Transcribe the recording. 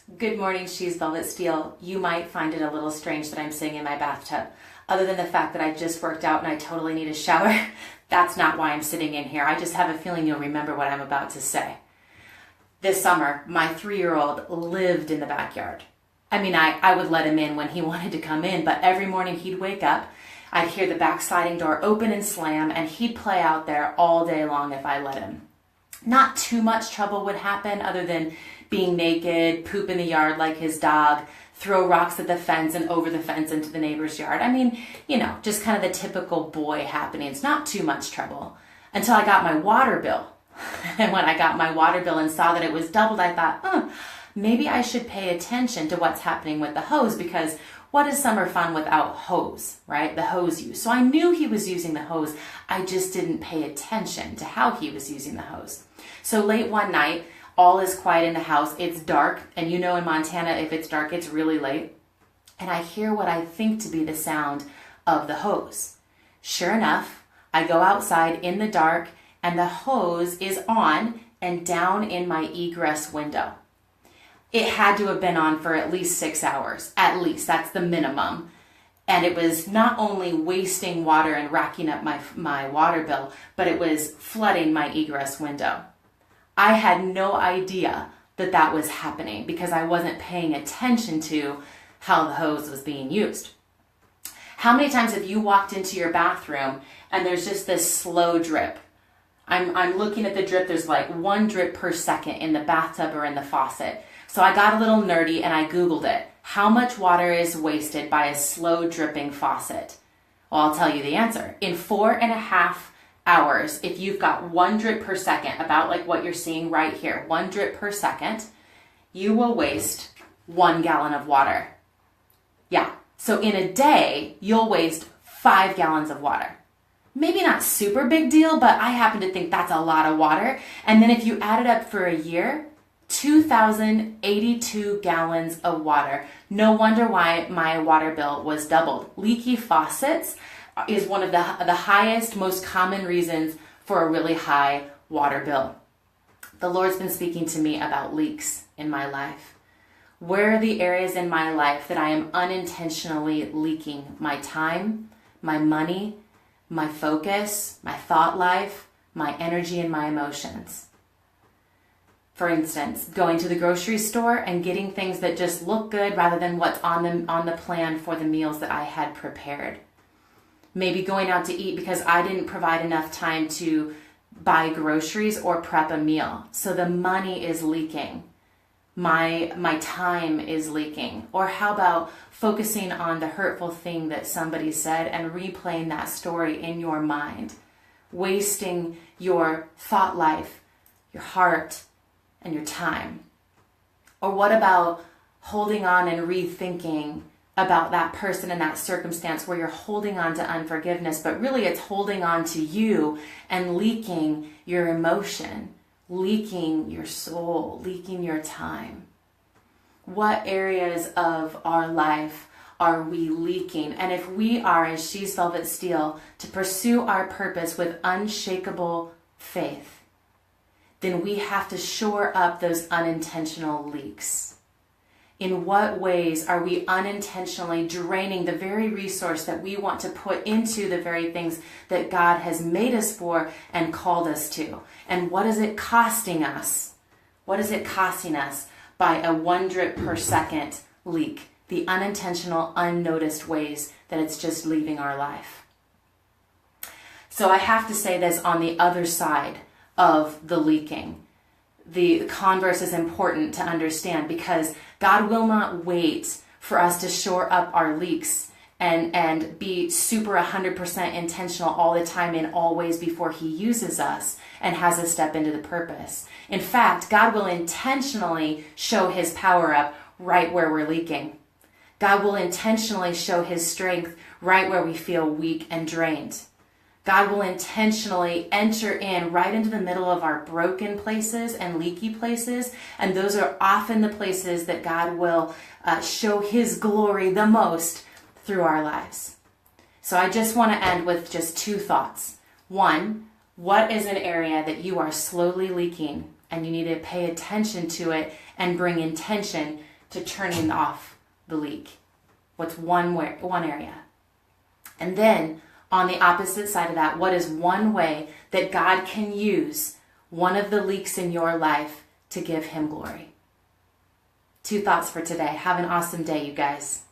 Good morning, She's Velvet Steel. You might find it a little strange that I'm sitting in my bathtub. Other than the fact that I just worked out and I totally need a shower, that's not why I'm sitting in here. I just have a feeling you'll remember what I'm about to say. This summer, my 3-year-old lived in the backyard. I mean, I would let him in when he wanted to come in, but every morning he'd wake up, I'd hear the back sliding door open and slam, and he'd play out there all day long if I let him. Not too much trouble would happen other than being naked, poop in the yard like his dog, throw rocks at the fence and over the fence into the neighbor's yard. I mean, just kind of the typical boy happenings. Not too much trouble until I got my water bill. And when I got my water bill and saw that it was doubled, I thought, maybe I should pay attention to what's happening with the hose, because what is summer fun without hose, right? The hose use. So I knew he was using the hose. I just didn't pay attention to how he was using the hose. So late one night, all is quiet in the house. It's dark. And in Montana, if it's dark, it's really late. And I hear what I think to be the sound of the hose. Sure enough, I go outside in the dark and the hose is on and down in my egress window. It had to have been on for at least 6 hours. At least, that's the minimum. And it was not only wasting water and racking up my water bill, but it was flooding my egress window. I had no idea that that was happening because I wasn't paying attention to how the hose was being used. How many times have you walked into your bathroom and there's just this slow drip? I'm looking at the drip. There's like 1 drip per second in the bathtub or in the faucet. So I got a little nerdy and I Googled it. How much water is wasted by a slow dripping faucet? Well, I'll tell you the answer. In 4.5 hours, if you've got 1 drip per second, about like what you're seeing right here, 1 drip per second, you will waste 1 gallon of water. Yeah. So in a day, you'll waste 5 gallons of water. Maybe not super big deal, but I happen to think that's a lot of water. And then if you add it up for a year, 2,082 gallons of water. No wonder why my water bill was doubled. Leaky faucets is one of the highest, most common reasons for a really high water bill. The Lord's been speaking to me about leaks in my life. Where are the areas in my life that I am unintentionally leaking my time, my money, my focus, my thought life, my energy, and my emotions? For instance, going to the grocery store and getting things that just look good rather than what's on the plan for the meals that I had prepared. Maybe going out to eat because I didn't provide enough time to buy groceries or prep a meal. So the money is leaking. My time is leaking. Or how about focusing on the hurtful thing that somebody said and replaying that story in your mind, wasting your thought life, your heart, and your time? Or what about holding on and rethinking about that person and that circumstance where you're holding on to unforgiveness, but really it's holding on to you and leaking your emotion, leaking your soul, leaking your time? What areas of our life are we leaking? And if we are, as She's Velvet Steel, to pursue our purpose with unshakable faith, then we have to shore up those unintentional leaks. In what ways are we unintentionally draining the very resource that we want to put into the very things that God has made us for and called us to? And what is it costing us? What is it costing us by a 1 drip per second leak? The unintentional, unnoticed ways that it's just leaving our life. So I have to say this on the other side of the leaking. The converse is important to understand, because God will not wait for us to shore up our leaks and be super 100% intentional all the time in all ways before He uses us and has us step into the purpose. In fact, God will intentionally show His power up right where we're leaking. God will intentionally show His strength right where we feel weak and drained. God will intentionally enter in right into the middle of our broken places and leaky places. And those are often the places that God will show His glory the most through our lives. So I just want to end with just 2 thoughts. 1, what is an area that you are slowly leaking and you need to pay attention to it and bring intention to turning off the leak? What's one area? And then on the opposite side of that, what is one way that God can use one of the leaks in your life to give him glory? 2 thoughts for today. Have an awesome day, you guys.